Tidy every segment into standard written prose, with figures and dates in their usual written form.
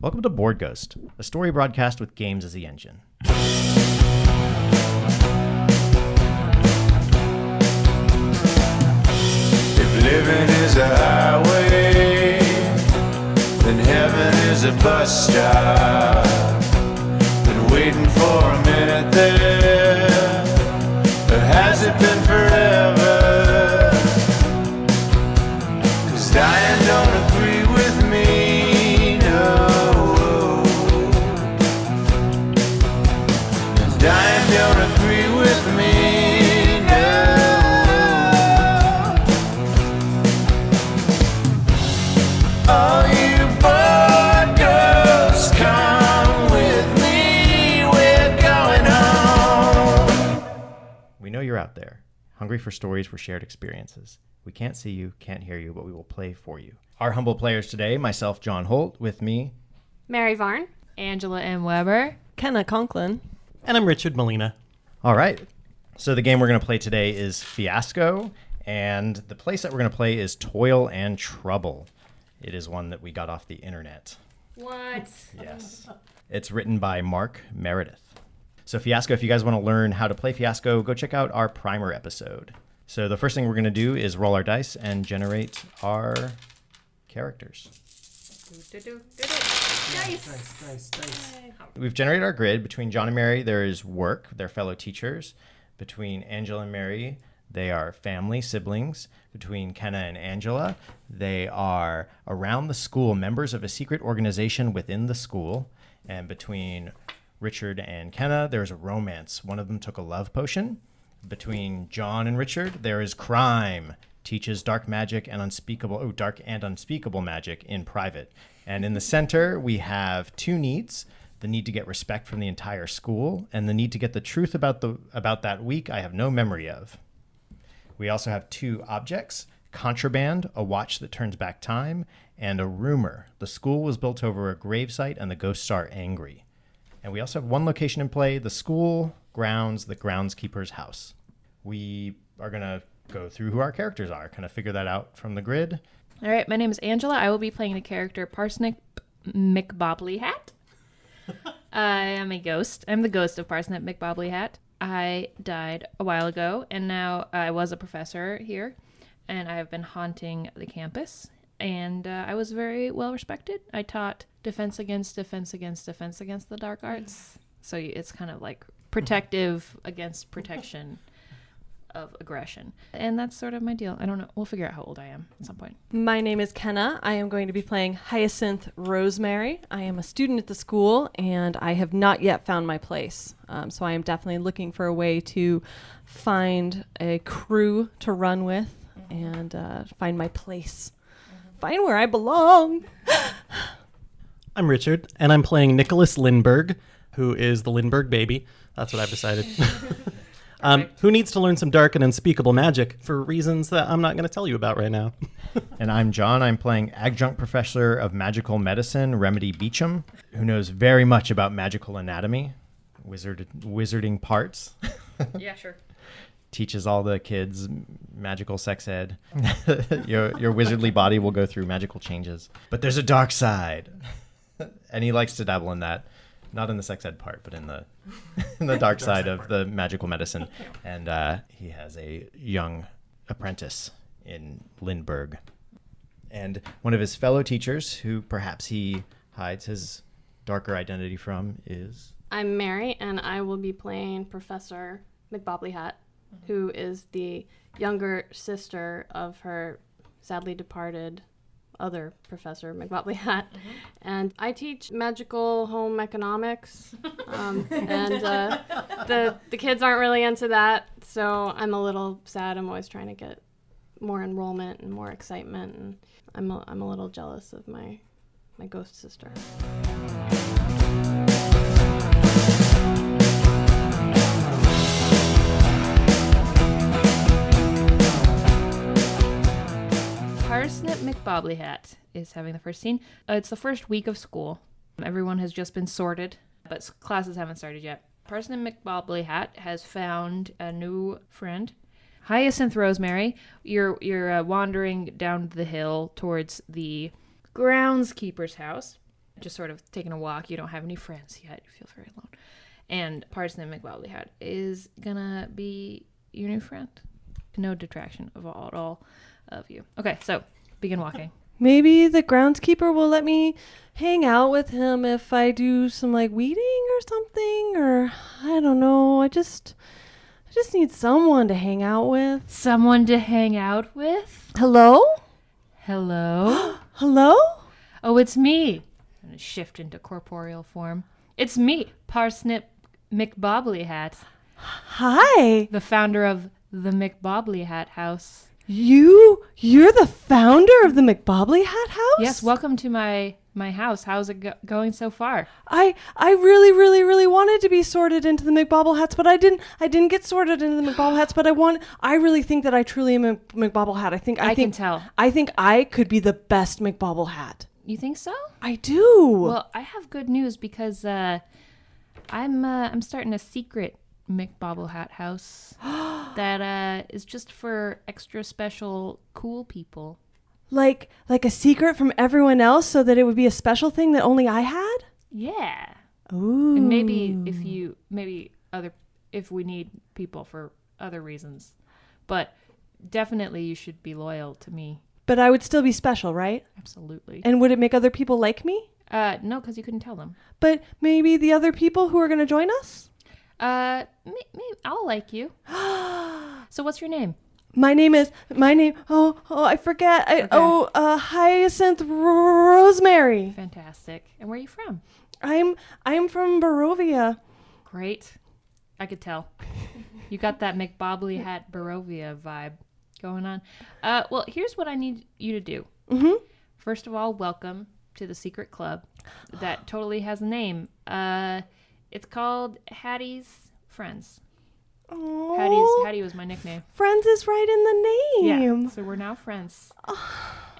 Welcome to Board Ghost, a story broadcast with games as the engine. If living is a highway, then heaven is a bus stop. Been waiting for a minute there, or has it been forever? 'Cause dying don't agree with me, no. Dying don't agree with me, no. All you board ghosts, come with me, we're going home. We know you're out there, hungry for stories for shared experiences. We can't see you, can't hear you, but we will play for you. Our humble players today, myself, John Holt, with me. Mary Varn. Angela M. Weber. Kenna Conklin. And I'm Richard Malena. All right. So the game we're going to play today is Fiasco, and the place that we're going to play is Toil and Trouble. It is one that we got off the internet. What? Yes. It's written by Mark Meredith. So Fiasco, if you guys want to learn how to play Fiasco, go check out our primer episode. So the first thing we're going to do is roll our dice and generate our characters. Nice. We've generated our grid. Between John and Mary, there is work. They're fellow teachers. Between Angela and Mary, they are family, siblings. Between Kenna and Angela, they are around the school, members of a secret organization within the school. And between Richard and Kenna, there's a romance. One of them took a love potion. Between John and Richard, there is crime. Teaches dark and unspeakable magic in private. And in the center, we have two needs: the need to get respect from the entire school, and the need to get the truth about that week I have no memory of. We also have two objects: contraband, a watch that turns back time, and a rumor. The school was built over a gravesite, and the ghosts are angry. And we also have one location in play: the school grounds, the groundskeeper's house. We are going to go through who our characters are, kind of figure that out from the grid. All right, my name is Angela. I will be playing the character Parsnip&nbsp. I am a ghost. I'm the ghost of Parsnip&nbsp. I died a while ago, and now I was a professor here, and I have been haunting the campus, and I was very well respected. I taught defense against the dark arts. So it's kind of like protective against protection of aggression. And that's sort of my deal. I don't know. We'll figure out how old I am at some point. My name is Kenna. I am going to be playing Hyacynth Rosemary. I am a student at the school, and I have not yet found my place. So I am definitely looking for a way to find a crew to run with and find my place. Find where I belong. I'm Richard, and I'm playing Nicholas Lindbergh, who is the Lindbergh baby. That's what I've decided. Who needs to learn some dark and unspeakable magic for reasons that I'm not going to tell you about right now. And I'm John. I'm playing adjunct professor of magical medicine, Remedy Beecham, who knows very much about magical anatomy, wizarding parts. Yeah, sure. Teaches all the kids magical sex ed. Your wizardly body will go through magical changes. But there's a dark side. And he likes to dabble in that. Not in the sex ed part, but in the dark side of the magical medicine. And he has a young apprentice in Lindbergh. And one of his fellow teachers, who perhaps he hides his darker identity from, is... I'm Mary, and I will be playing Professor McBobbleehat, who is the younger sister of her sadly departed other Professor McBobbleehat. And I teach magical home economics, and the kids aren't really into that, so I'm a little sad. I'm always trying to get more enrollment and more excitement, and I'm a little jealous of my ghost sister. Parsnip&nbsp is having the first scene. It's the first week of school. Everyone has just been sorted, but classes haven't started yet. Parsnip&nbsp has found a new friend. Hyacynth Rosemary, you're wandering down the hill towards the groundskeeper's house. just sort of taking a walk. You don't have any friends yet. You feel very alone. And Parsnip McBobbleehat is gonna be your new friend. No detraction of all of you. Okay, so begin walking. Maybe the groundskeeper will let me hang out with him if I do some like weeding or something, or I don't know. I just need someone to hang out with. Someone to hang out with? Hello? Hello? Hello? Oh, it's me. I'm gonna shift into corporeal form. It's me, Parsnip McBobbleehat, Hi. the founder of the McBobbleehat house. You're the founder of the McBobbleehat house? Yes, welcome to my house. How's it going so far? I really, really, really wanted to be sorted into the McBobbleehats, but I didn't get sorted into the McBobbleehats, but I really think that I truly am a McBobbleehat. I can think tell. I think I could be the best McBobbleehat. You think so? I do. Well, I have good news because I'm starting a secret McBobbleehat house that is just for extra special cool people. Like a secret from everyone else so that it would be a special thing that only I had? Yeah. Ooh. And maybe if we need people for other reasons. But definitely you should be loyal to me. But I would still be special, right? Absolutely. And would it make other people like me? No, because you couldn't tell them. But maybe the other people who are going to join us? Maybe I'll like you. So what's your name? My name, I forget. Hyacynth Rosemary. Fantastic. And where are you from? I'm from Barovia. Great. I could tell. You got that McBobbleehat Barovia vibe going on. Well, here's what I need you to do. Mm-hmm. First of all, welcome to the secret club that totally has a name. It's called Hattie's Friends. Oh, Hattie was my nickname. Friends is right in the name. Yeah, so we're now friends.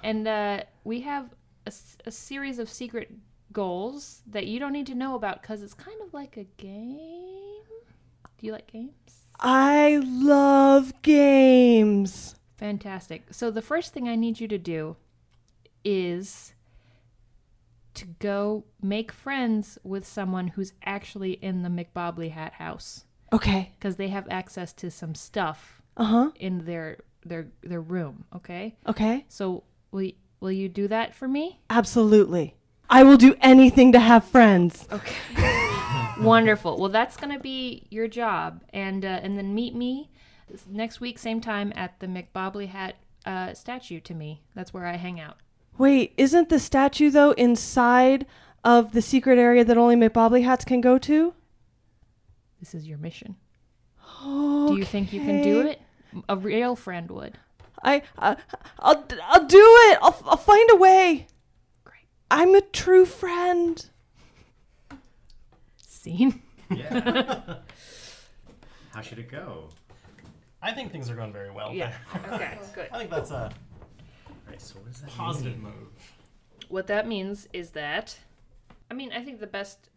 And we have a series of secret goals that you don't need to know about because it's kind of like a game. Do you like games? I love games. Fantastic. So the first thing I need you to do is to go make friends with someone who's actually in the McBobbleehat house. Okay. Because they have access to some stuff in their room, okay? Okay. So will you do that for me? Absolutely. I will do anything to have friends. Okay. Wonderful. Well, that's going to be your job. And then meet me next week, same time, at the McBobbleehat statue to me. That's where I hang out. Wait, isn't the statue, though, inside of the secret area that only McBobbleehats can go to? This is your mission. Okay. Do you think you can do it? A real friend would. I'll do it. I'll find a way. Great. I'm a true friend. Scene. Yeah. How should it go? I think things are going very well. Yeah. Okay, good. I think that's a Right, so what does that positive mean? move. What that means is that, I think the best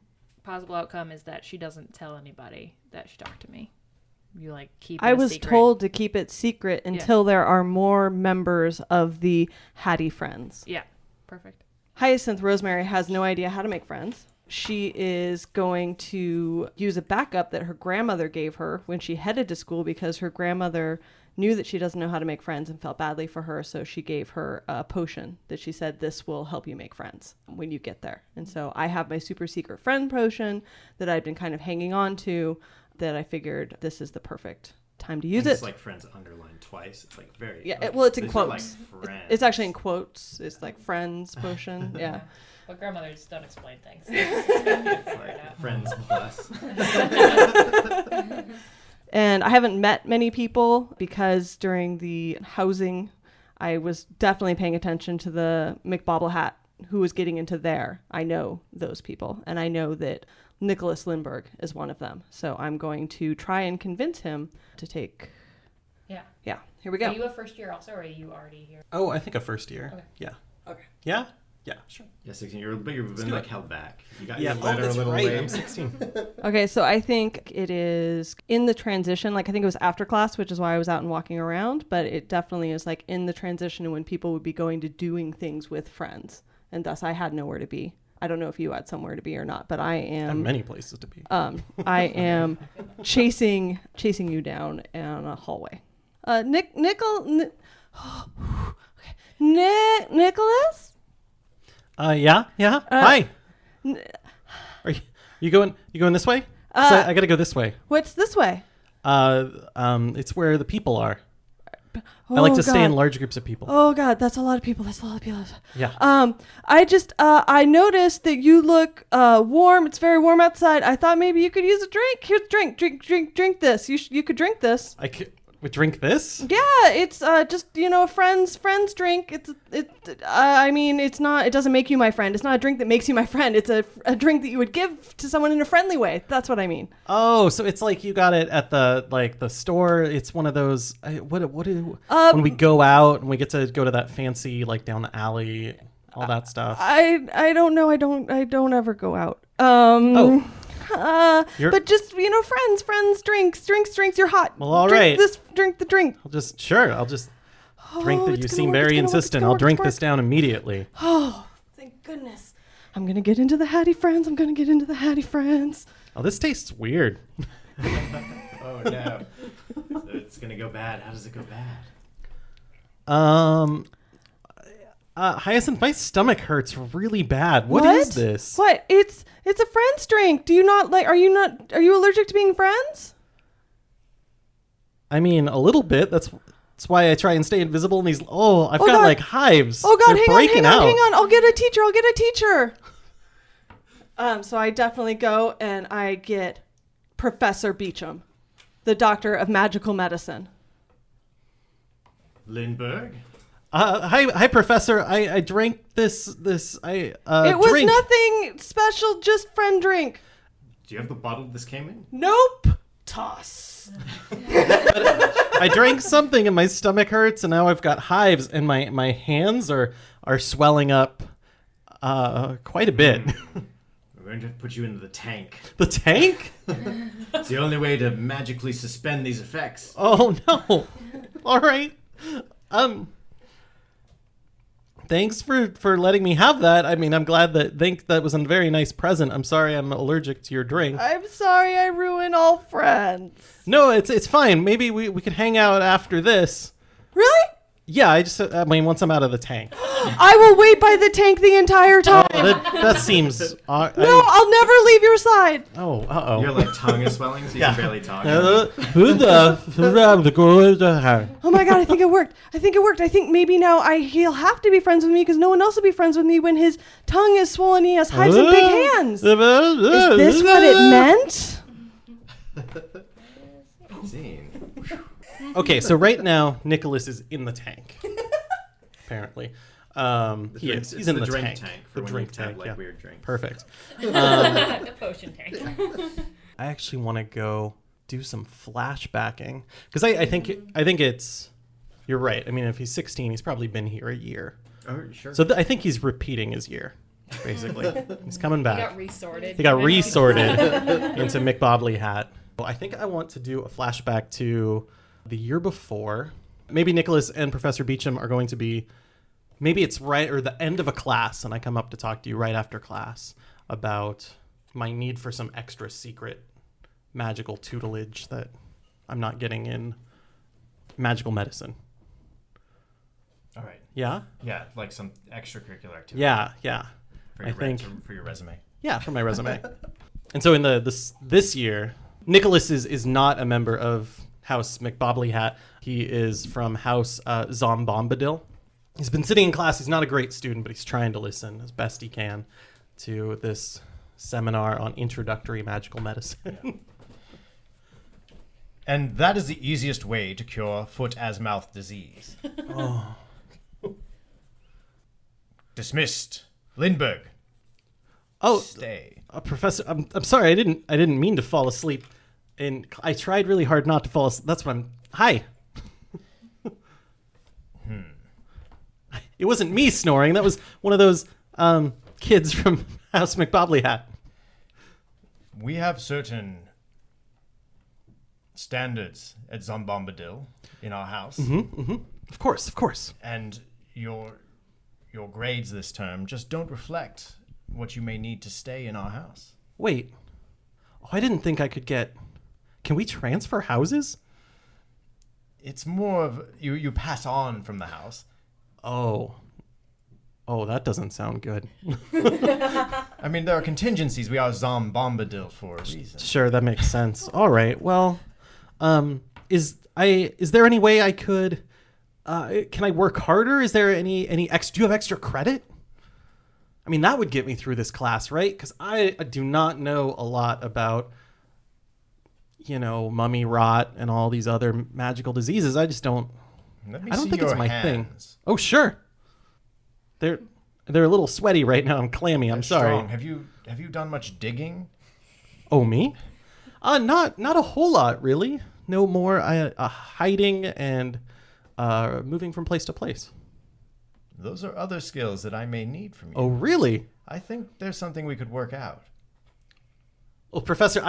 possible outcome is that she doesn't tell anybody that she talked to me. You keep it I a was secret. told to keep it secret until there are more members of the Hattie Friends. Yeah, perfect. Hyacynth Rosemary has no idea how to make friends. She is going to use a backup that her grandmother gave her when she headed to school because her grandmother knew that she doesn't know how to make friends and felt badly for her, so she gave her a potion that she said, this will help you make friends when you get there. And so I have my super secret friend potion that I've been kind of hanging on to that I figured this is the perfect time to use it. It's like friends underlined twice. It's like very... Yeah, like, it's in these are quotes. like friends. It's actually in quotes. It's like friends potion. Yeah. But grandmothers don't explain things. Like friends plus. And I haven't met many people because during the housing, I was definitely paying attention to the McBobbleehat who was getting into there. I know those people, and I know that Nicholas Lindbergh is one of them. So I'm going to try and convince him to take... Yeah. Yeah, here we go. Are you a first year also, or are you already here? Oh, I think a first year. Okay. Yeah. Okay. Yeah? Yeah, sure. Yeah, 16. You've been do like it. held back. You got Yeah, your letter a little late. I'm 16. Okay, so I think it is in the transition. I think it was after class, which is why I was out and walking around. But it definitely is in the transition when people would be going to doing things with friends. And thus I had nowhere to be. I don't know if you had somewhere to be or not, but I I have am. many places to be. I am chasing you down in a hallway. Nicholas. Yeah. Hi. Are you going this way? So I gotta go this way. What's this way? It's where the people are. I like to stay in large groups of people. Oh God, that's a lot of people. Yeah. I noticed that you look warm. It's very warm outside. I thought maybe you could use a drink. Here's drink this. You could drink this. I could drink this? Yeah, it's just a friend's drink. It doesn't make you my friend. It's not a drink that makes you my friend. It's a drink that you would give to someone in a friendly way. That's what I mean. Oh, so it's like you got it at the store. It's one of those when we go out and we get to go to that fancy down the alley, all that stuff. I don't know. I don't ever go out. But just friends, drinks. You're hot. Well, all drink right. Drink the drink. I'll just drink that. You seem very insistent. I'll drink this down immediately. Oh, thank goodness. I'm gonna get into the Hattie friends. Oh, this tastes weird. Oh no. So it's gonna go bad. How does it go bad? Hyacynth, my stomach hurts really bad. What is this? What? It's a friend's drink. Do you not like? Are you allergic to being friends? I mean, a little bit. That's why I try and stay invisible in these. I've got God. hives. Oh God, They're hang breaking out. on. I'll get a teacher. So I definitely go and I get Professor Beecham, the doctor of magical medicine. Lindbergh? Hi, Professor. I drank this. It was drink. nothing special, just friend drink. Do you have the bottle this came in? Nope. Toss. I drank something and my stomach hurts, and now I've got hives, and my hands are swelling up quite a bit. We're going to put you into the tank. The tank? It's the only way to magically suspend these effects. Oh no! All right. Thanks for letting me have that. I mean, I'm glad that was a very nice present. I'm sorry I'm allergic to your drink. I'm sorry I ruin all friends. No, it's fine. Maybe we could hang out after this. Really? Yeah, I mean, once I'm out of the tank. I will wait by the tank the entire time. That seems... No, I'll never leave your side. Oh, uh-oh. Your tongue is swelling, so you can barely talk. Oh my God, I think it worked. I think maybe now he'll have to be friends with me because no one else will be friends with me when his tongue is swollen. He has hives and big hands. Is this what it meant? Okay, so right now, Nicholas is in the tank. Apparently. He's in the tank. For the when drink you have, tank, yeah. weird drinks. Perfect. The potion tank. I actually want to go do some flashbacking because I think it's... You're right. I mean, if he's 16, he's probably been here a year. Oh, sure. So I think he's repeating his year, basically. He's coming back. He got resorted. He got resorted into McBobbleehat. Well, I think I want to do a flashback to the year before. Maybe Nicholas and Professor Beecham are going to be... Maybe it's right or the end of a class, and I come up to talk to you right after class about my need for some extra secret magical tutelage that I'm not getting in magical medicine. All right. Yeah? Yeah, like some extracurricular activity. Yeah. For your resume. Yeah, for my resume. And so in this year, Nicholas is not a member of House McBobbleehat. He is from House Zombombadil. He's been sitting in class. He's not a great student, but he's trying to listen as best he can to this seminar on introductory magical medicine. Yeah. And that is the easiest way to cure foot-as-mouth disease. Oh. Dismissed. Lindbergh. Oh, Stay. Professor, I'm sorry. I didn't mean to fall asleep. And I tried really hard not to fall asleep. That's what I'm... Hi. It wasn't me snoring. That was one of those kids from House McBobbleehat. We have certain standards at Zombombadil in our house. Mm-hmm, mm-hmm. Of course. And your grades this term just don't reflect what you may need to stay in our house. Wait. Oh, I didn't think I could get... Can we transfer houses? It's more of you pass on from the house. Oh, that doesn't sound good. I mean, there are contingencies. We are Zombombadil for a reason. Sure, that makes sense. All right. Well, is there any way I could? Can I work harder? Is there any do you have extra credit? I mean, that would get me through this class, right? Because I do not know a lot about, mummy rot and all these other magical diseases. I just don't. Let me I don't see think your it's my hands. thing. Oh, sure. They're a little sweaty right now. I'm clammy. I'm They're sorry. strong. Have you done much digging? Oh, me? Not a whole lot, really. No more hiding and moving from place to place. Those are other skills that I may need from you. Oh, really? I think there's something we could work out. Well, Professor,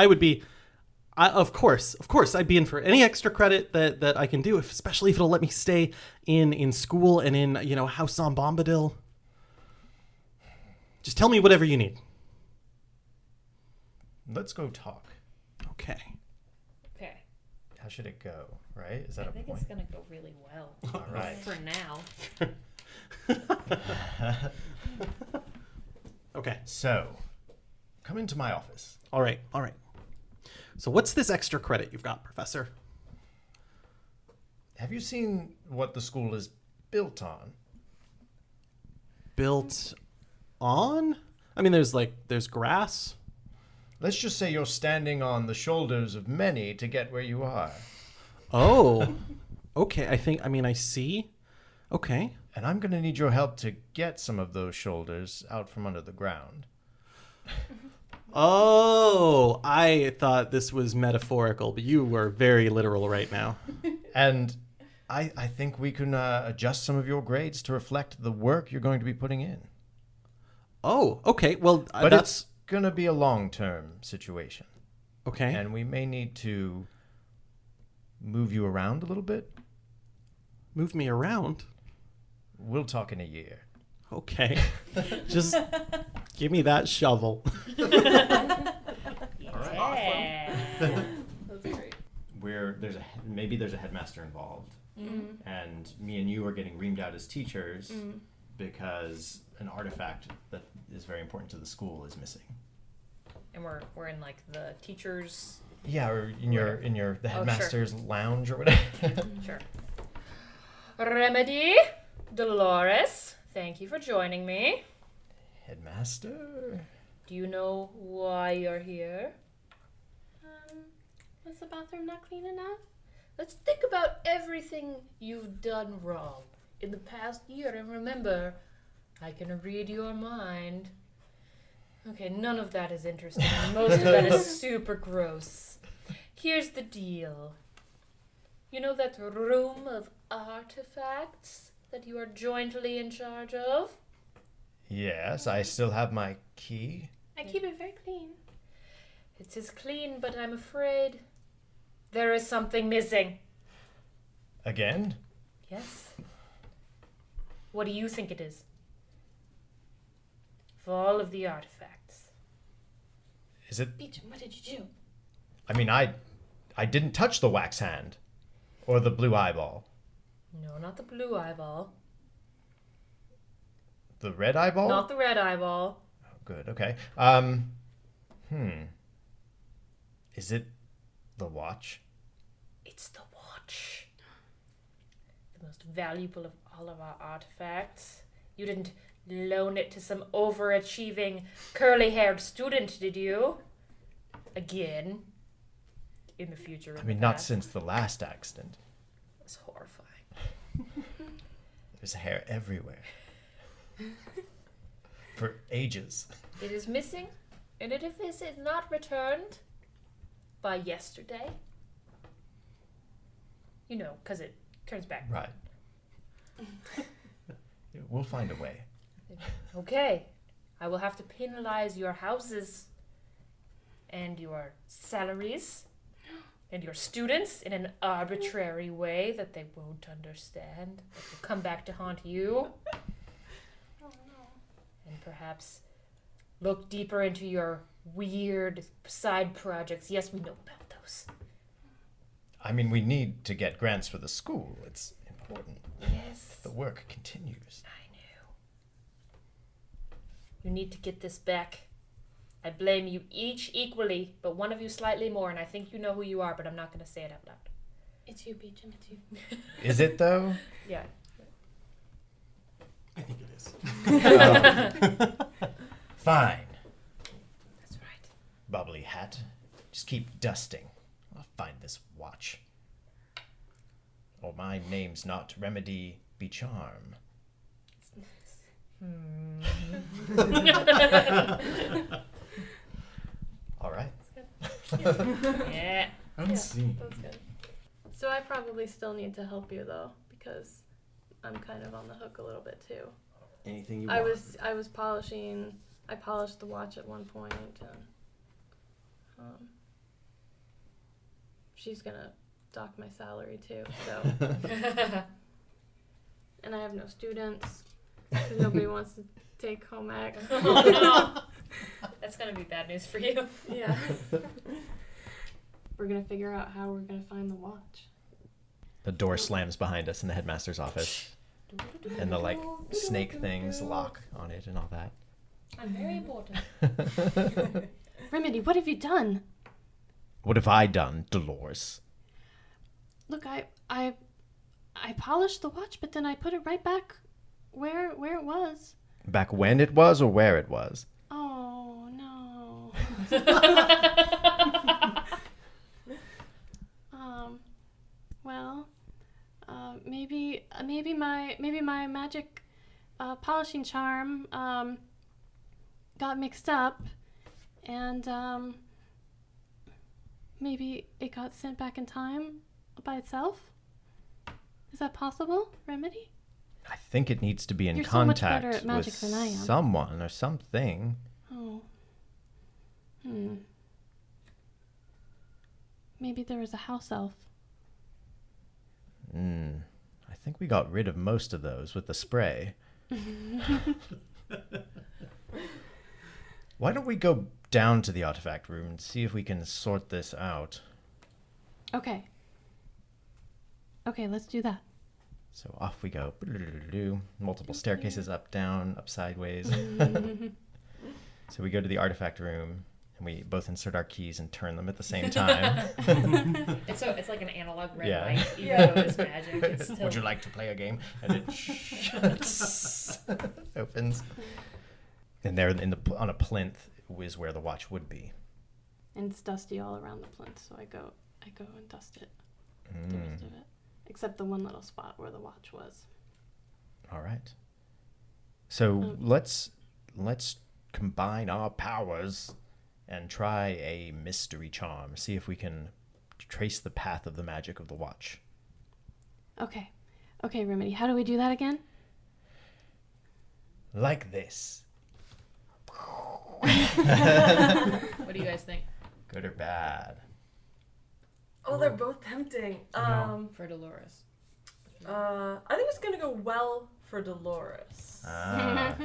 of course, I'd be in for any extra credit that I can do, especially if it'll let me stay in school and in, House Bombadil. Just tell me whatever you need. Let's go talk. Okay. Okay. How should it go, right? Is that I a think point? it's gonna go really well. All right. For now. Okay. So, come into my office. All right. So what's this extra credit you've got, Professor? Have you seen what the school is built on? Built on? I mean, there's grass. Let's just say you're standing on the shoulders of many to get where you are. Oh, okay. I see. Okay. And I'm going to need your help to get some of those shoulders out from under the ground. Oh, I thought this was metaphorical, but you were very literal right now. And I think we can adjust some of your grades to reflect the work you're going to be putting in. Oh, okay. Well, But that's it's going to be a long-term situation. okay. And we may need to move you around a little bit. Move me around. We'll talk in a year. Okay. Just give me that shovel. Yeah. That's great. Where maybe there's a headmaster involved, and me and you are getting reamed out as teachers because an artifact that is very important to the school is missing. And we're in like the teachers. Yeah, or in the sure. headmaster's lounge or whatever. Sure. Remedy, Dolores, thank you for joining me. Headmaster? Do you know why you're here? Was the bathroom not clean enough? Let's think about everything you've done wrong in the past year, and remember, I can read your mind. Okay, none of that is interesting. Most of that is super gross. Here's the deal. You know that room of artifacts that you are jointly in charge of? Yes, I still have my key. I keep it very clean. It's as clean, but I'm afraid there is something missing. Again? Yes? What do you think it is? Of all of the artifacts. Is it? Beecham, what did you do? I mean, I didn't touch the wax hand or the blue eyeball. No, not the blue eyeball. The red eyeball? Not the red eyeball. Oh, good. Okay. Is it the watch? It's the watch. The most valuable of all of our artifacts. You didn't loan it to some overachieving, curly-haired student, did you? Again. In the future. I mean, not since the last accident. It was horrifying. There's hair everywhere. For ages. It is missing, and if it is not returned by yesterday, you know, because it turns back. Right. We'll find a way. Okay, I will have to penalize your houses and your salaries and your students in an arbitrary way that they won't understand, that will come back to haunt you. Oh no. And perhaps look deeper into your weird side projects. Yes, we know about those. I mean, we need to get grants for the school. It's important. Yes. The work continues. I know. You need to get this back. I blame you each equally, but one of you slightly more, and I think you know who you are, but I'm not going to say it out loud. It's you, Beecham. It's you. Is it, though? Yeah. I think it is. Fine. That's right. Bubbly hat. Just keep dusting. I'll find this watch. Or my name's not Remedy Be Charm. All right. Yeah. Unseen. That's good. So I probably still need to help you though, because I'm kind of on the hook a little bit too. Anything you I want. was polishing. I polished the watch at one point, and she's gonna dock my salary too. So, and I have no students. 'Cause nobody wants to take home ec. Oh, no. That's going to be bad news for you. Yeah. We're gonna figure out how we're gonna find the watch. The door slams behind us in the headmaster's office. And the, like, snake things lock on it and all that. I'm very important. Remedy, what have you done? What have I done, Dolores? Look, I polished the watch, but then I put it right back where it was. Back when it was or where it was? Oh no. Well, maybe my magic polishing charm got mixed up, and maybe it got sent back in time by itself. Is that possible, Remedy? I think it needs to be in You're so much contact better at magic with than I am. someone or something. Oh. Maybe there was a house elf. I think we got rid of most of those with the spray. Why don't we go down to the artifact room and see if we can sort this out? Okay, let's do that. So off we go. Multiple staircases up, down, up, sideways. So we go to the artifact room and we both insert our keys and turn them at the same time. It's like an analog red Yeah. light, even though it's magic. It's still... Would you like to play a game? And it shuts, opens. And there on a plinth is where the watch would be. And it's dusty all around the plinth, so I go and dust it. The rest of it. Except the one little spot where the watch was. All right. So let's combine our powers and try a mystery charm. See if we can trace the path of the magic of the watch. Okay, Remedy, how do we do that again? Like this. What do you guys think? Good or bad? Oh, they're both tempting. For Dolores. I think it's gonna go well for Dolores. Ah.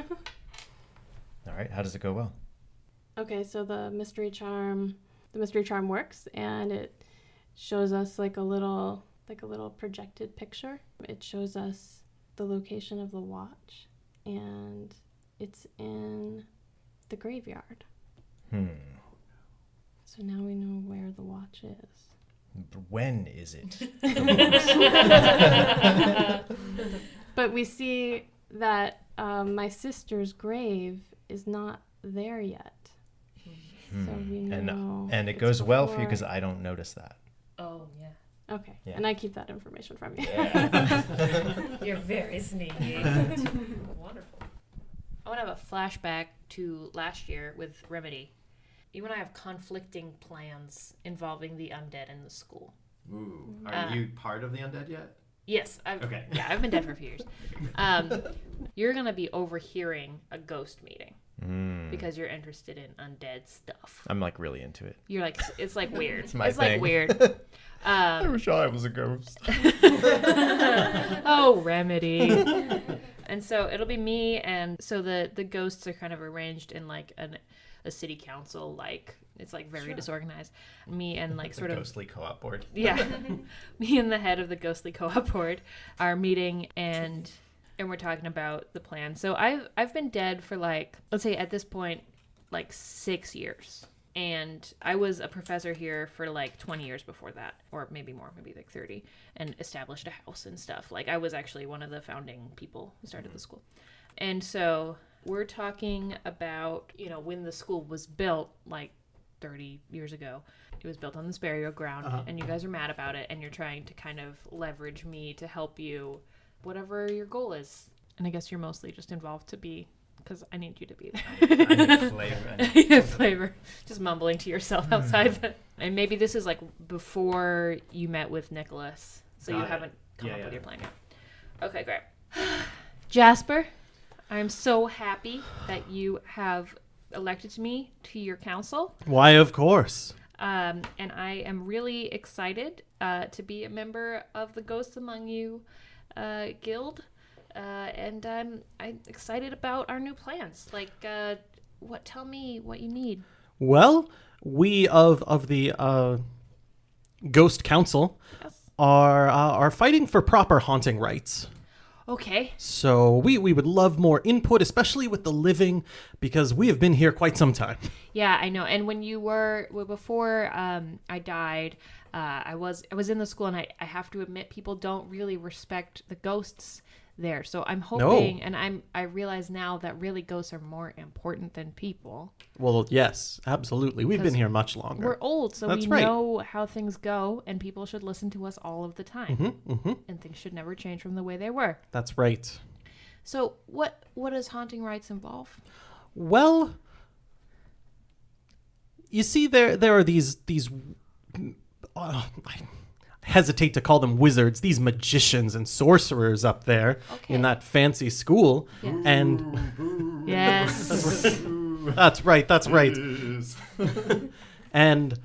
All right. How does it go well? Okay, so the mystery charm works, and it shows us like a little projected picture. It shows us the location of the watch, and it's in the graveyard. So now we know where the watch is. When is it? But we see that my sister's grave is not there yet. So we know. And it it's goes well for you before- because I don't notice that. Oh, yeah. Okay, Yeah. and I keep that information from you. You're very sneaky. Wonderful. I want to have a flashback to last year with Remedy. You and I have conflicting plans involving the undead in the school. Ooh. Are you part of the undead yet? Yes. Okay. Yeah, I've been dead for a few years. You're going to be overhearing a ghost meeting because you're interested in undead stuff. I'm like really into it. You're like, it's like weird. It's my like thing. weird. I wish I was a ghost. Oh, Remedy. And so it'll be me, and so the ghosts are kind of arranged in like a city council, like it's like very disorganized. Me and like sort of ghostly co-op board. Yeah. Me and the head of the ghostly co-op board are meeting and we're talking about the plan. So I've been dead for like, let's say at this point, like 6 years. And I was a professor here for like 20 years before that, or maybe more, maybe like 30, and established a house and stuff. Like I was actually one of the founding people who started the school. And so we're talking about, you know, when the school was built, like 30 years ago. It was built on this burial ground, and you guys are mad about it, and you're trying to kind of leverage me to help you, whatever your goal is. And I guess you're mostly just involved to be, because I need you to be there. I need flavor. Yeah, flavor. Just mumbling to yourself outside. And maybe this is like before you met with Nicholas, so you haven't come up with your plan yet. Okay, great. Jasper, I'm so happy that you have elected me to your council. Why, of course. And I am really excited to be a member of the Ghosts Among You guild. And I'm excited about our new plans. Like, tell me what you need. Well, we of the Ghost Council are fighting for proper haunting rights. Okay. So we would love more input, especially with the living, because we have been here quite some time. Yeah, I know. And when you were before I died, I was in the school, and I have to admit, people don't really respect the ghosts there. So I'm hoping, and I realize now that really ghosts are more important than people. Well, yes, absolutely. We've been here much longer. We're old, so we know how things go, and people should listen to us all of the time. And things should never change from the way they were. That's right. So what does haunting rights involve? Well, you see, there are these I hesitate to call them wizards, these magicians and sorcerers up there in that fancy school. Yes. And yes. That's right. and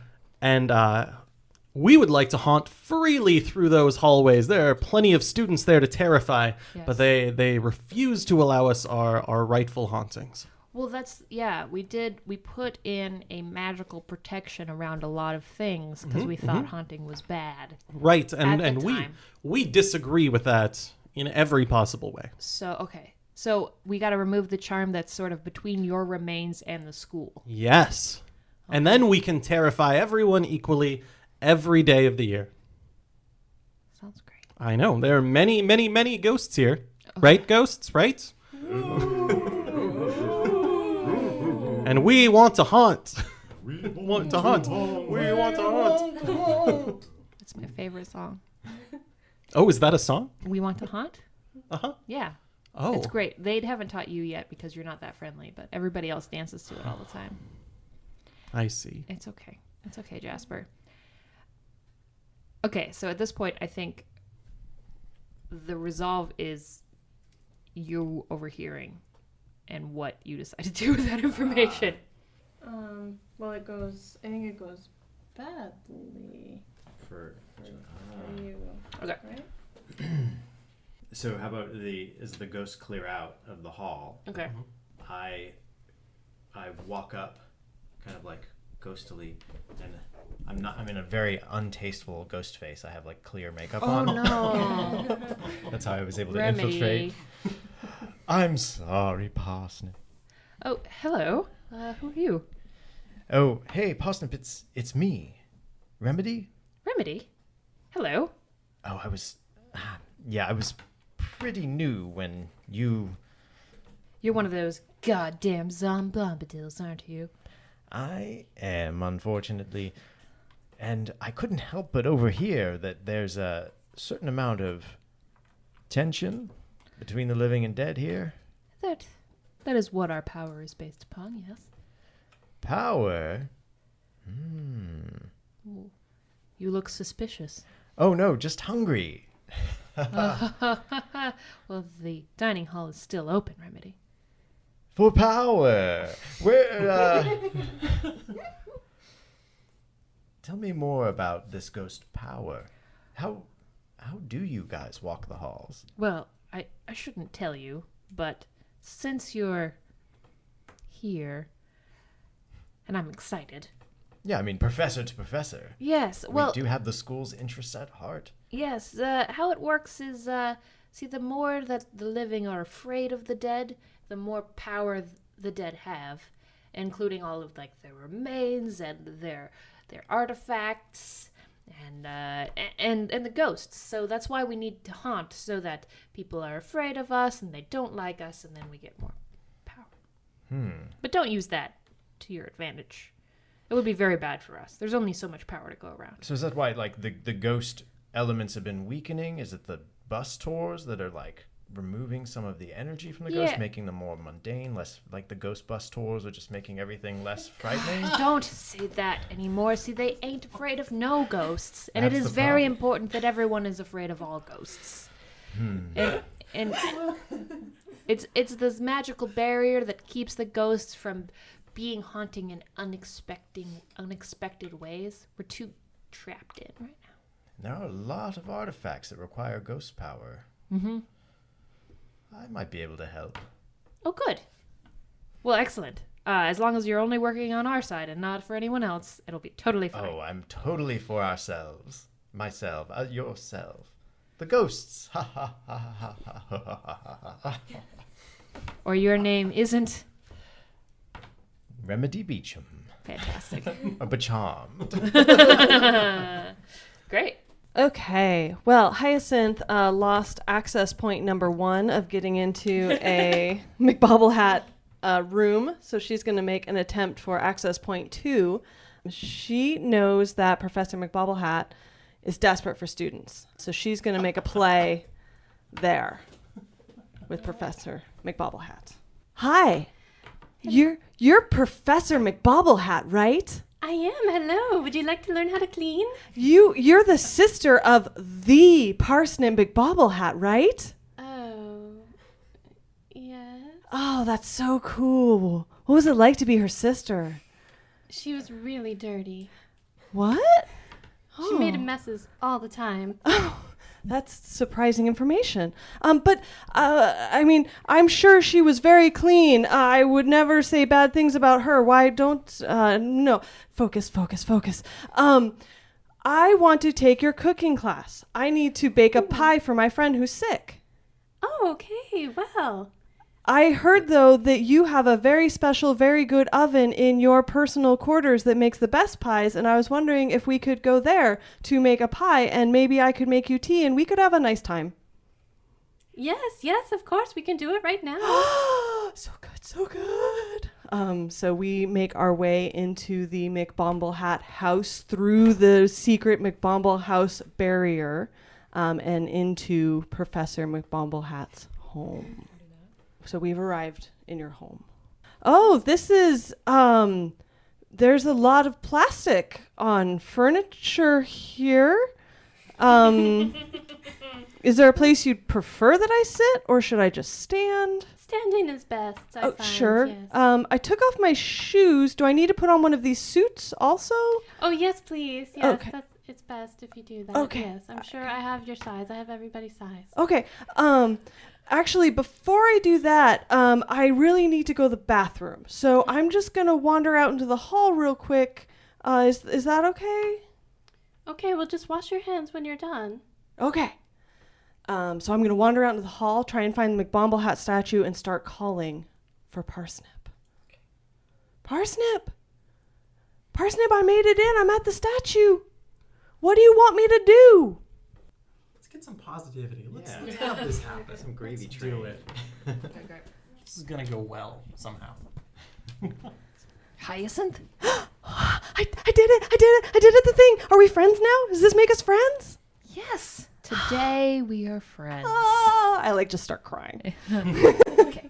we would like to haunt freely through those hallways. There are plenty of students there to terrify, but they refuse to allow us our rightful hauntings. Well, we put in a magical protection around a lot of things because we thought haunting was bad. Right, and we disagree with that in every possible way. So we got to remove the charm that's sort of between your remains and the school. Yes. Okay. And then we can terrify everyone equally every day of the year. Sounds great. I know. There are many, many, many ghosts here. Okay. Right, ghosts, right? And we want to haunt. We want to haunt. That's my favorite song. Oh, is that a song? We want to haunt? Uh-huh. Yeah. Oh. It's great. They haven't taught you yet because you're not that friendly, but everybody else dances to it all the time. I see. It's okay. It's okay, Jasper. Okay, so at this point, I think the resolve is you overhearing and what you decide to do with that information. Well, I think it goes badly For you. Okay. Right? So how about as the ghosts clear out of the hall, Okay. I walk up kind of like ghostily, and I'm in a very untasteful ghost face. I have like clear makeup on. Oh no. That's how I was able to Remy. infiltrate. I'm sorry, Parsnip. Oh, hello. Who are you? Oh, hey, Parsnip, it's me. Remedy? Remedy. Hello. Oh, I was pretty new when you... You're one of those goddamn zombombadils, aren't you? I am, unfortunately. And I couldn't help but overhear that there's a certain amount of tension between the living and dead here. That is what our power is based upon, yes. Power? Ooh, you look suspicious. Oh, no, just hungry. Well, the dining hall is still open, Remedy. For power. Tell me more about this ghost power. How do you guys walk the halls? Well, I shouldn't tell you, but since you're here, and I'm excited. Yeah, I mean, professor to professor. Yes, well, we do have the school's interests at heart. yes, how it works is, see, the more that the living are afraid of the dead, the more power the dead have, including all of, like, their remains and their artifacts and the ghosts. So that's why we need to haunt, so that people are afraid of us and they don't like us, and then we get more power. But don't use that to your advantage. It would be very bad for us. There's only so much power to go around. So is that why, like, the ghost elements have been weakening? Is it the bus tours that are, like, removing some of the energy from the ghost, making them more mundane, less, like the ghost bus tours are just making everything less frightening? Don't say that anymore. See, they ain't afraid of no ghosts. And That's it is the very problem. important that everyone is afraid of all ghosts. And it's this magical barrier that keeps the ghosts from being haunting in unexpected ways. We're too trapped in right now. There are a lot of artifacts that require ghost power. I might be able to help. Oh, good. Well, excellent. As long as you're only working on our side and not for anyone else, it'll be totally fine. Oh, I'm totally for ourselves. Myself. Yourself. The ghosts. Ha ha ha ha ha ha ha ha ha. Or your name isn't Remedy Beecham. fantastic. Or Becharmed. Great. Okay. Well, Hyacynth lost access point number 1 of getting into a McBobbleehat room, so she's going to make an attempt for access point 2. She knows that Professor McBobbleehat is desperate for students, so she's going to make a play there with Professor McBobbleehat. Hi. You're Professor McBobbleehat, right? I am. Hello. Would you like to learn how to clean? You're the sister of the Parsnip&nbsp, right? Oh, yes. Oh, that's so cool. What was it like to be her sister? She was really dirty. What? She made messes all the time. Oh, that's surprising information. I mean, I'm sure she was very clean. I would never say bad things about her. Why don't, no. Focus. I want to take your cooking class. I need to bake a pie for my friend who's sick. Oh, okay. Well, I heard, though, that you have a very special, very good oven in your personal quarters that makes the best pies, and I was wondering if we could go there to make a pie, and maybe I could make you tea, and we could have a nice time. yes, of course. We can do it right now. So good. So we make our way into the McBobbleehat house through the secret McBobble house barrier, and into Professor McBobbleehat's home. So we've arrived in your home. Oh, this is, there's a lot of plastic on furniture here. Is there a place you'd prefer that I sit, or should I just stand? Standing is best, I find. Sure. Yes. I took off my shoes. Do I need to put on one of these suits also? Oh, yes, please. Yes, Okay. it's best if you do that. Okay. Yes, I'm sure I have your size. I have everybody's size. Okay. Actually, before I do that, I really need to go to the bathroom. So I'm just going to wander out into the hall real quick. Is that okay? Okay, well, just wash your hands when you're done. Okay. So I'm going to wander out into the hall, try and find the McBobbleehat statue, and start calling for Parsnip. Parsnip! Parsnip, I made it in. I'm at the statue. What do you want me to do? Let's get some positivity. Let's have this happen. Some gravy Let's train. do it. This is gonna go well somehow. Hyacinth? I did it. I did it, the thing. Are we friends now? Does this make us friends? Yes. Today we are friends. I like just start crying.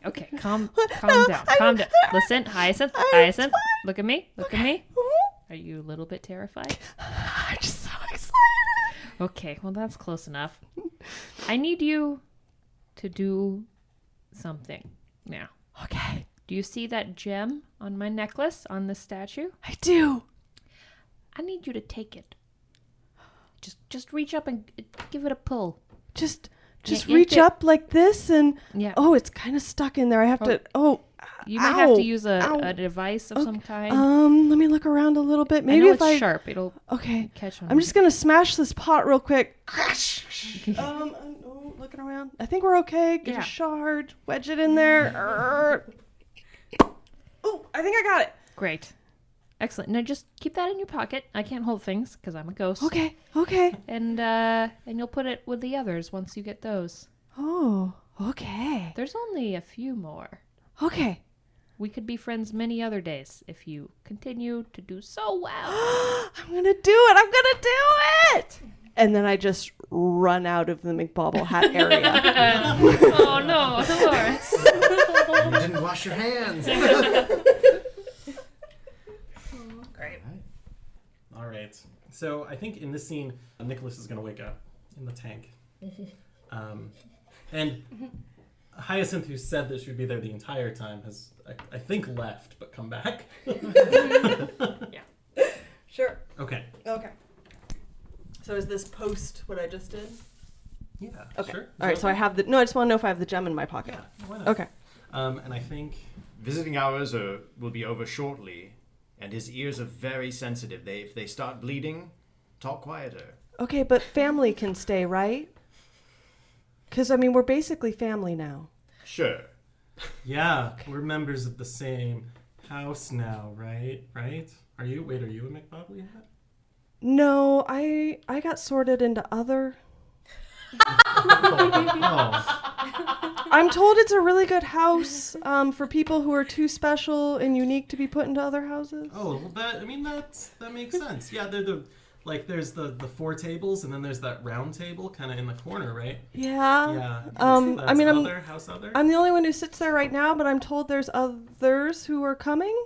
Okay. Calm down. Listen, Hyacinth. Look at me. Are you a little bit terrified? I'm just so excited. Okay, well, that's close enough. I need you to do something now. Okay. Do you see that gem on my necklace on the statue? I do. I need you to take it. Just reach up and give it a pull. Just just yank reach it. up like this and Yeah. oh, it's kind of stuck in there. I have to. Oh, You might have ow, to use ow. a device of Okay, some kind. Let me look around a little bit. I Maybe know if it's I sharp. It'll okay. catch on. I'm just gonna smash this pot real quick. Oh, looking around. I think we're okay. Get Yeah. a shard, wedge it in there. Oh, I think I got it. Great. Excellent. Now just keep that in your pocket. I can't hold things because I'm a ghost. Okay. And you'll put it with the others once you get those. Oh, okay. There's only a few more. Okay. We could be friends many other days if you continue to do so well. I'm gonna do it. And then I just run out of the McBobbleehat area. Oh no, Dolores. You didn't wash your hands. Great. All right. So I think in this scene, Nicholas is going to wake up in the tank. And Hyacynth, who said that she would be there the entire time, has, I think, left, but come back. Sure. Okay. Okay. So is this post what I just did? Yeah, Okay. sure. All right. So I have the. No, I just want to know if I have the gem in my pocket. Yeah, why not? Okay. And I think... Visiting hours will be over shortly, and his ears are very sensitive. If they start bleeding, talk quieter. Okay, but family can stay, right? Because I mean, we're basically family now. Sure. Yeah, we're members of the same house now, right? Right? Are you a McBobbleehat? No, I got sorted into other. Oh. I'm told it's a really good house for people who are too special and unique to be put into other houses. Oh, well, that makes sense. Yeah, there's the four tables, and then there's that round table kind of in the corner, right? Yeah. Yeah. I mean, House other. I'm the only one who sits there right now, but I'm told there's others who are coming.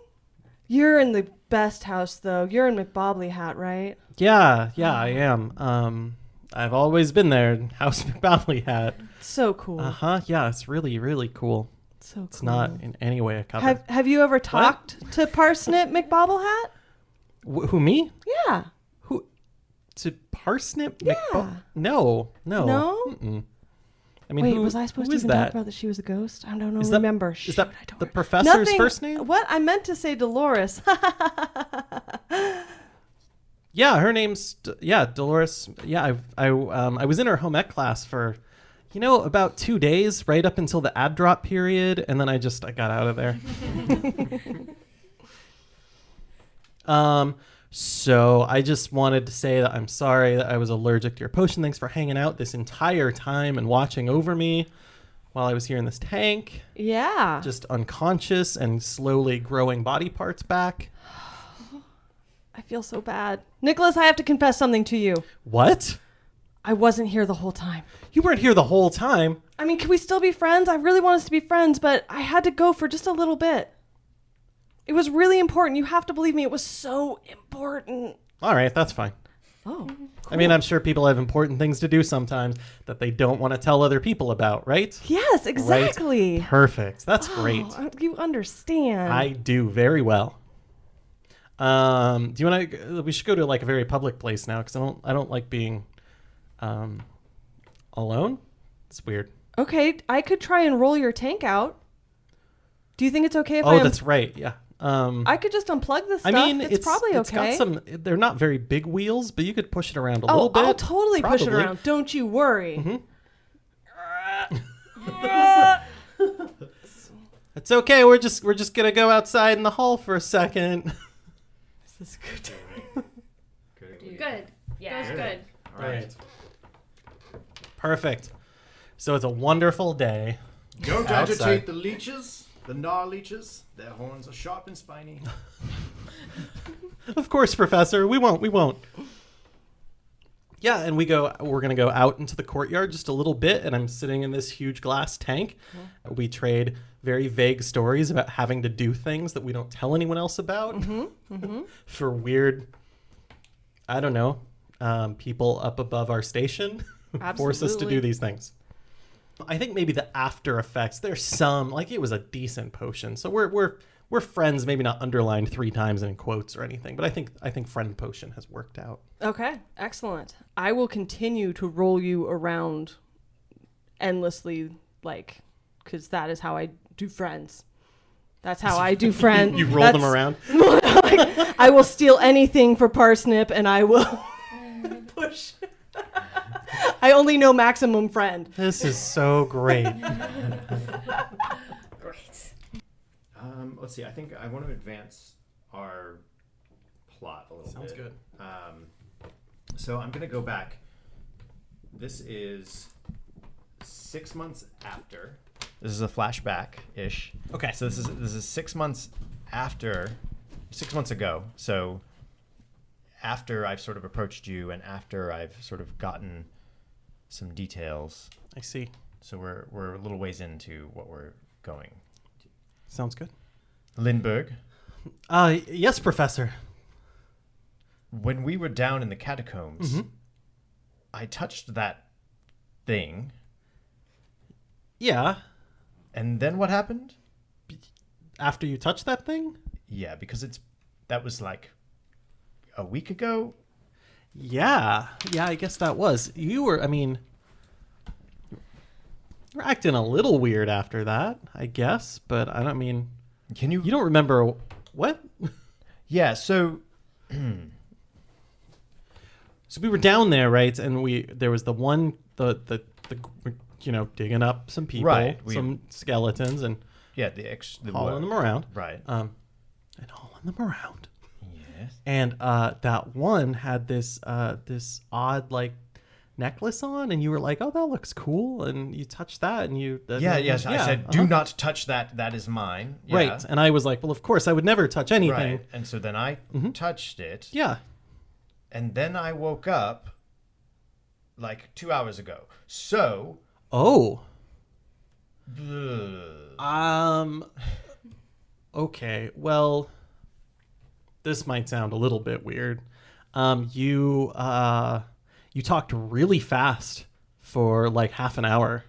You're in the best house, though. You're in McBobbleehat, right? Yeah, I am. I've always been there, House McBobbleehat. So cool. Yeah, it's really, really cool. So cool. It's not in any way a cover. Have you ever talked to Parsnip&nbsp? Who, me? Yeah. To Parsnip? Yeah. No. No? Mm-mm. I mean, Wait, who, was I supposed who to is even that? talk about that she was a ghost? I don't know. Is that- Remember? Is Shoot, that I don't the remember. professor's Nothing- first name? What? I meant to say Dolores. Yeah, her name's Dolores. Yeah, I was in her home ec class for, about 2 days, right up until the ad drop period, and then I got out of there. So I just wanted to say that I'm sorry that I was allergic to your potion. Thanks for hanging out this entire time and watching over me while I was here in this tank, Yeah. just unconscious and slowly growing body parts back. I feel so bad. Nicholas, I have to confess something to you. What? I wasn't here the whole time. You weren't here the whole time. I mean, can we still be friends? I really want us to be friends, but I had to go for just a little bit. It was really important. You have to believe me. It was so important. All right, that's fine. Oh. I mean, I'm sure people have important things to do sometimes that they don't want to tell other people about, right? Yes, exactly. Right? Perfect. That's great. You understand. I do very well. Do you want to? We should go to like a very public place now because I don't like being alone. It's weird. Okay, I could try and roll your tank out. Do you think it's okay if Oh, that's right. Yeah. I could just unplug this I stuff. mean, it's probably it's okay. got they're not very big wheels, but you could push it around a little bit. I'll totally push it probably. around. Don't you worry. It's okay. We're just gonna go outside in the hall for a second. Is this good? Good. Yeah. That was good. All right. Perfect. So it's a wonderful day. Don't Outside. agitate the leeches, the gnaw leeches. Their horns are sharp and spiny. Of course, Professor. We won't. Yeah, and we're going to go out into the courtyard just a little bit, and I'm sitting in this huge glass tank. Mm-hmm. We trade very vague stories about having to do things that we don't tell anyone else about for weird, I don't know, people up above our station who force us to Absolutely. do these things. I think maybe the after effects, there's some, like it was a decent potion. So we're friends, maybe not underlined 3 times in quotes or anything, but I think friend potion has worked out. Okay, excellent. I will continue to roll you around endlessly, like, because that is how I do friends. That's how I do friends. You roll them around? Like, I will steal anything for Parsnip, and I will push. I only know maximum friend. This is so great. Great. Let's see. I think I want to advance our plot a little bit. Sounds good. So I'm going to go back. This is 6 months after. This is a flashback-ish. Okay. So this is 6 months after, 6 months ago. So after I've sort of approached you and after I've sort of gotten some details. I see. So we're a little ways into what we're going. Sounds good. Lindbergh, Yes, Professor. when we were down in the catacombs, Mhm. I touched that thing. Yeah. And then what happened? After you touched that thing? Yeah, because that was like a week ago. Yeah. Yeah, I guess that was. You were acting a little weird after that, I guess, but I don't mean... Can you... You don't remember what? Yeah, so... So we were down there, right? And there was the one, the digging up some people, Right, some skeletons, and Yeah, the hauling them around. Right. And hauling them around. Yes. And that one had this odd like necklace on, and you were like, "Oh, that looks cool," and you touched that, and you Yes. I said, "Do not touch that. That is mine." Yeah. Right. And I was like, "Well, of course, I would never touch anything." Right. And so then I touched it. Yeah. And then I woke up like 2 hours ago. So. Oh. Ugh. Okay. Well, this might sound a little bit weird. You talked really fast for like half an hour,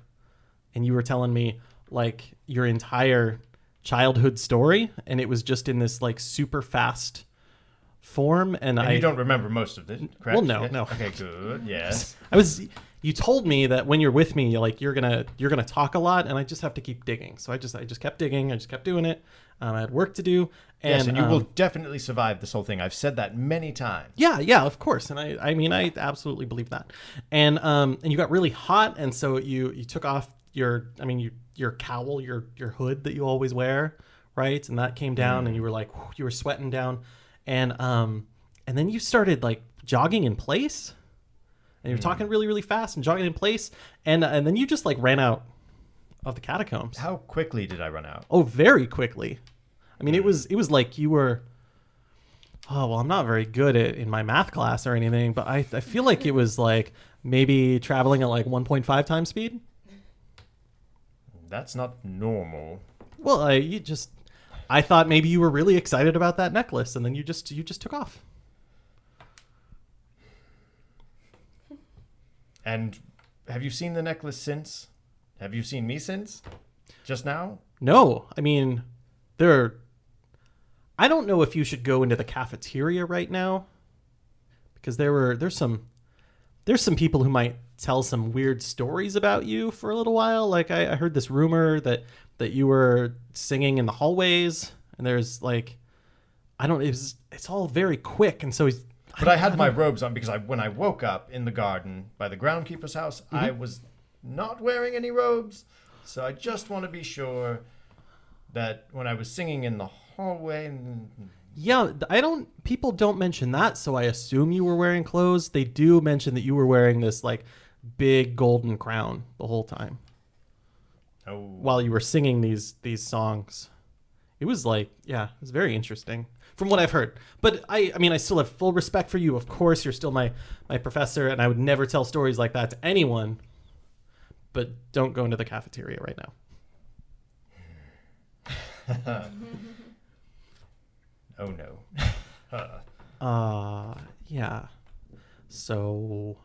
and you were telling me like your entire childhood story, and it was just in this like super fast form. And you don't remember most of it, correct? Well, no, Yes. no. Okay, good. Yes. You told me that when you're with me, you're gonna talk a lot, and I just have to keep digging. So I just kept digging. I just kept doing it. I had work to do, And you will definitely survive this whole thing. I've said that many times. Yeah, of course. And I absolutely believe that. And you got really hot, and so you took off your cowl, your hood that you always wear, right? And that came down, and you were like, you were sweating down, and then you started like jogging in place, and you were talking really, really fast and jogging in place, and then you just like ran out of the catacombs. How quickly did I run out? Oh, very quickly. I mean, it was like you were. Oh well, I'm not very good in my math class or anything, but I feel like it was like maybe traveling at like 1.5 times speed. That's not normal. Well, I thought maybe you were really excited about that necklace, and then you just took off. And have you seen the necklace since? Have you seen me since? Just now? No, I mean, I don't know if you should go into the cafeteria right now, because there's some people who might tell some weird stories about you for a little while. Like I heard this rumor that you were singing in the hallways, and there's like, it's all very quick, and so he's. But I had my robes on because when I woke up in the garden by the groundkeeper's house, I was not wearing any robes. So I just want to be sure that when I was singing in the hallway... Yeah, people don't mention that, so I assume you were wearing clothes. They do mention that you were wearing this like big golden crown the whole time. Oh. While you were singing these songs. It was like, yeah, it was very interesting from what I've heard. But I still have full respect for you. Of course, you're still my professor, and I would never tell stories like that to anyone. But don't go into the cafeteria right now. Oh no. Yeah. So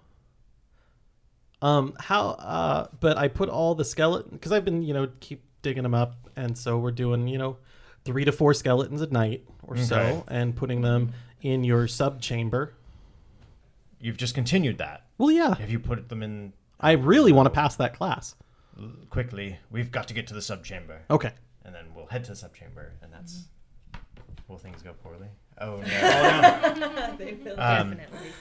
but I put all the skeleton, because I've been, keep digging them up, and so we're doing, 3 to 4 skeletons at night or so, and putting them in your sub chamber. You've just continued that. Well, yeah. Have you put them in? I really want to pass that class. quickly. We've got to get to the subchamber. Okay. And then we'll head to the subchamber, and that's... Will things go poorly? Oh, no. They will. Definitely.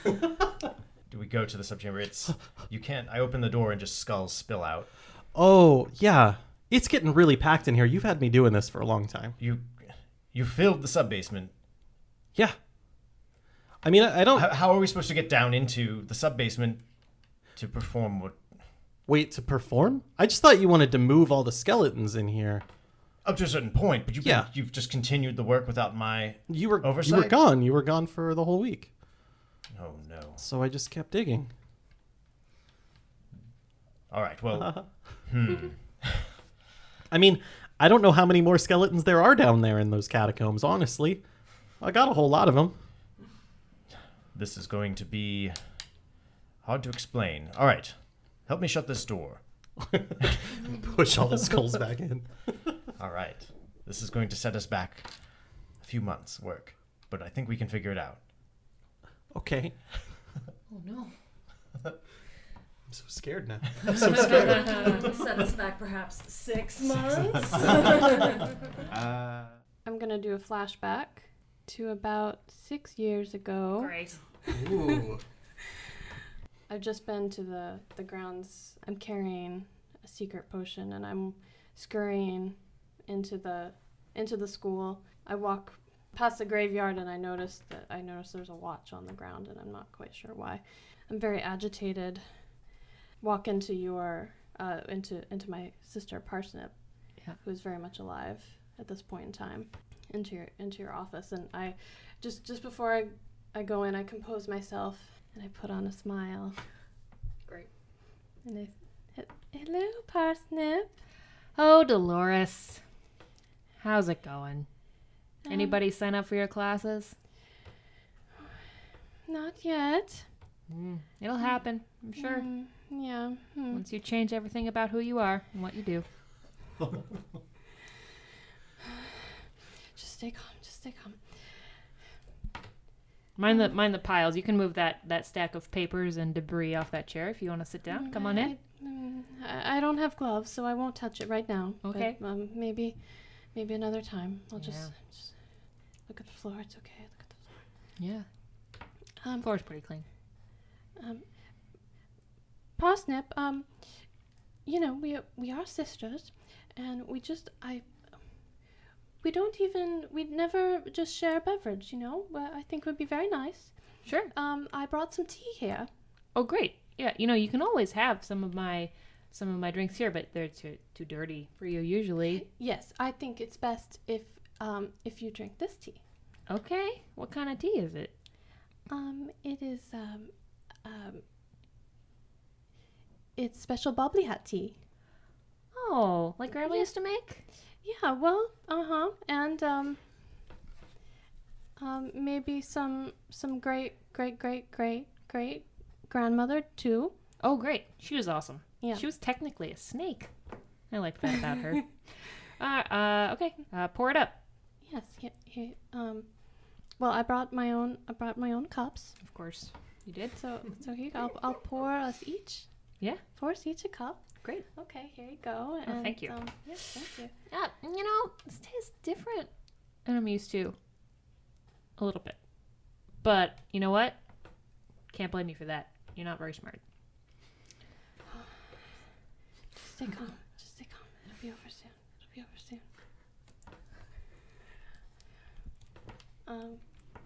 Do we go to the subchamber? It's... You can't... I open the door and just skulls spill out. Oh, yeah. It's getting really packed in here. You've had me doing this for a long time. You filled the sub-basement. Yeah. I mean, I don't... How are we supposed to get down into the sub-basement to perform what... Wait, to perform? I just thought you wanted to move all the skeletons in here. Up to a certain point, but you've just continued the work without my oversight? You were gone. You were gone for the whole week. Oh, no. So I just kept digging. All right, well... I mean, I don't know how many more skeletons there are down there in those catacombs, honestly. I got a whole lot of them. This is going to be hard to explain. All right, help me shut this door. Push all the skulls back in. All right, this is going to set us back a few months' work, but I think we can figure it out. Okay. Oh no. I'm so scared now. Set us back perhaps 6 months. I'm going to do a flashback to about 6 years ago. Great. Ooh. I've just been to the grounds. I'm carrying a secret potion, and I'm scurrying into the school. I walk past the graveyard, and I notice there's a watch on the ground, and I'm not quite sure why. I'm very agitated. Walk into into my sister Parsnip, who's very much alive at this point in time, into your office, and I just before I go in, I compose myself and I put on a smile. Great. And I said, "Hello, Parsnip." Oh, Dolores. How's it going? Anybody sign up for your classes? Not yet. It'll happen, I'm sure. Yeah. Once you change everything about who you are and what you do. Just stay calm. Mind the piles. You can move that stack of papers and debris off that chair if you want to sit down. Come on in. I don't have gloves, so I won't touch it right now. Okay. But, maybe another time. I'll just look at the floor. It's okay. Look at the floor. Yeah. Floor's pretty clean. Parsnip, we are sisters, and we never just share a beverage, but I think would be very nice. Sure. I brought some tea here. Oh, great. Yeah, you can always have some of my drinks here, but they're too dirty for you usually. Yes, I think it's best if you drink this tea. Okay. What kind of tea is it? It is it's special Bobbleehat tea. Oh, like Grandma used to make? Yeah, well, and maybe some great grandmother too. Oh, great. She was awesome. Yeah. She was technically a snake. I liked that about her. Okay. Pour it up. Yes. Yeah. Well, I brought my own cups. Of course. You did? So here you go. I'll pour us each. Yeah. Pour us each a cup. Great. Okay, here you go. Oh, And, thank you. Yes, thank you. Yeah, this tastes different than I'm used to. A little bit. But, you know what? Can't blame you for that. You're not very smart. Just stay calm. It'll be over soon.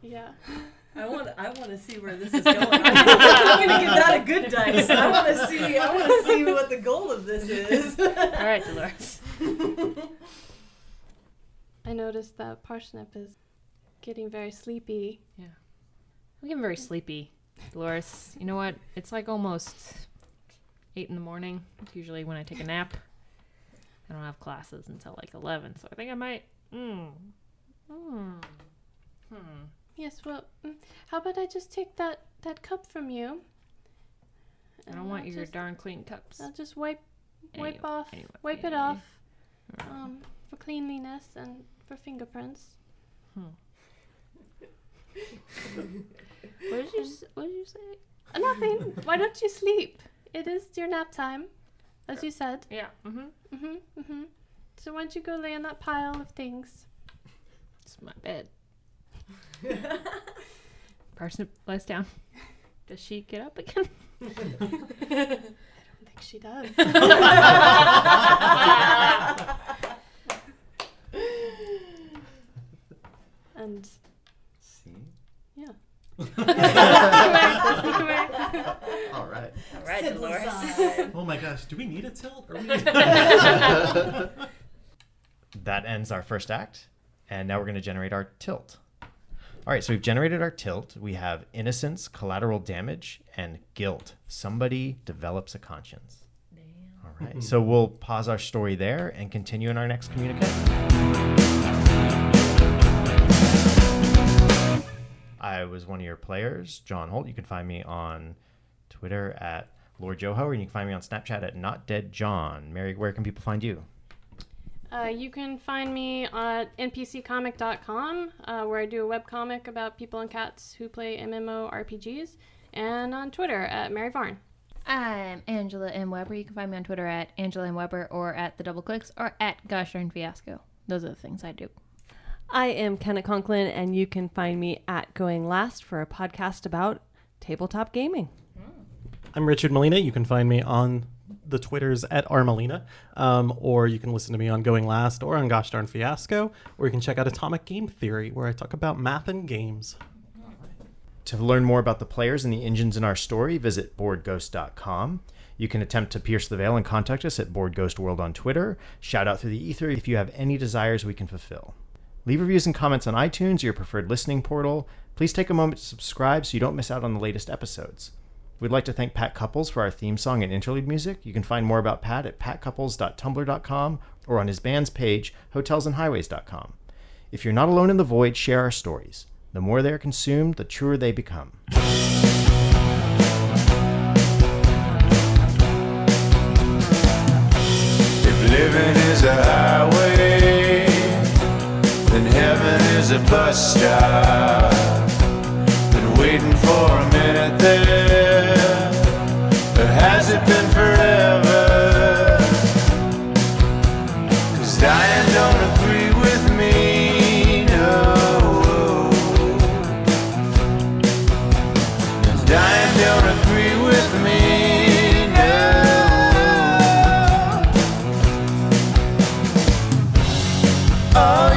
Yeah. I want to see where this is going. I'm gonna give that a good dice. I want to see what the goal of this is. All right, Dolores. I noticed that Parsnip is getting very sleepy. Yeah. I'm getting very sleepy, Dolores. You know what? It's like almost 8 in the morning. It's usually when I take a nap. I don't have classes until like 11, so I think I might... Yes, well, how about I just take that cup from you? I don't want your darn clean cups. I'll just wipe it off for cleanliness and for fingerprints. What did you say? Nothing. Why don't you sleep? It is your nap time. as you said. Yeah. So why don't you go lay in that pile of things? It's my bed. Parsnip lies down. Does she get up again? I don't think she does. And See? yeah. All right. All right, Sibling Dolores. side. Oh my gosh, do we need a tilt? That ends our first act, and now we're going to generate our tilt. All right, so we've generated our tilt. We have innocence, collateral damage, and guilt. Somebody develops a conscience. All right, so we'll pause our story there and continue in our next communique. I was one of your players, John Holt. You can find me on Twitter at Lord Joho, and you can find me on Snapchat at NotDeadJohn. Mary, where can people find you? You can find me at npccomic.com, where I do a webcomic about people and cats who play MMORPGs, and on Twitter at Mary Varn. I'm Angela M. Weber. You can find me on Twitter at Angela M. Weber or at the Doubleclicks or at Gosh Darn Fiasco. Those are the things I do. I am Kenna Conklin, and you can find me at Going Last for a podcast about tabletop gaming. I'm Richard Malena. You can find me on the Twitters at rmalena, or you can listen to me on Going Last or on Gosh Darn Fiasco, or you can check out Atomic Game Theory, where I talk about math and games. To learn more about the players and the engines in our story, visit boardghost.com. You can attempt to pierce the veil and contact us at BoardGhostWorld on Twitter. Shout out through the ether if you have any desires we can fulfill. Leave reviews and comments on iTunes or your preferred listening portal. Please take a moment to subscribe so you don't miss out on the latest episodes. We'd like to thank Pat Couples for our theme song and interlude music. You can find more about Pat at patcouples.tumblr.com or on his band's page, hotelsandhighways.com. If you're not alone in the void, share our stories. The more they are consumed, the truer they become. If living is a highway, then heaven is a bus stop. Been waiting for a minute there, or has it been forever? 'Cause dying don't agree with me, no. Dying don't agree with me, no. Oh,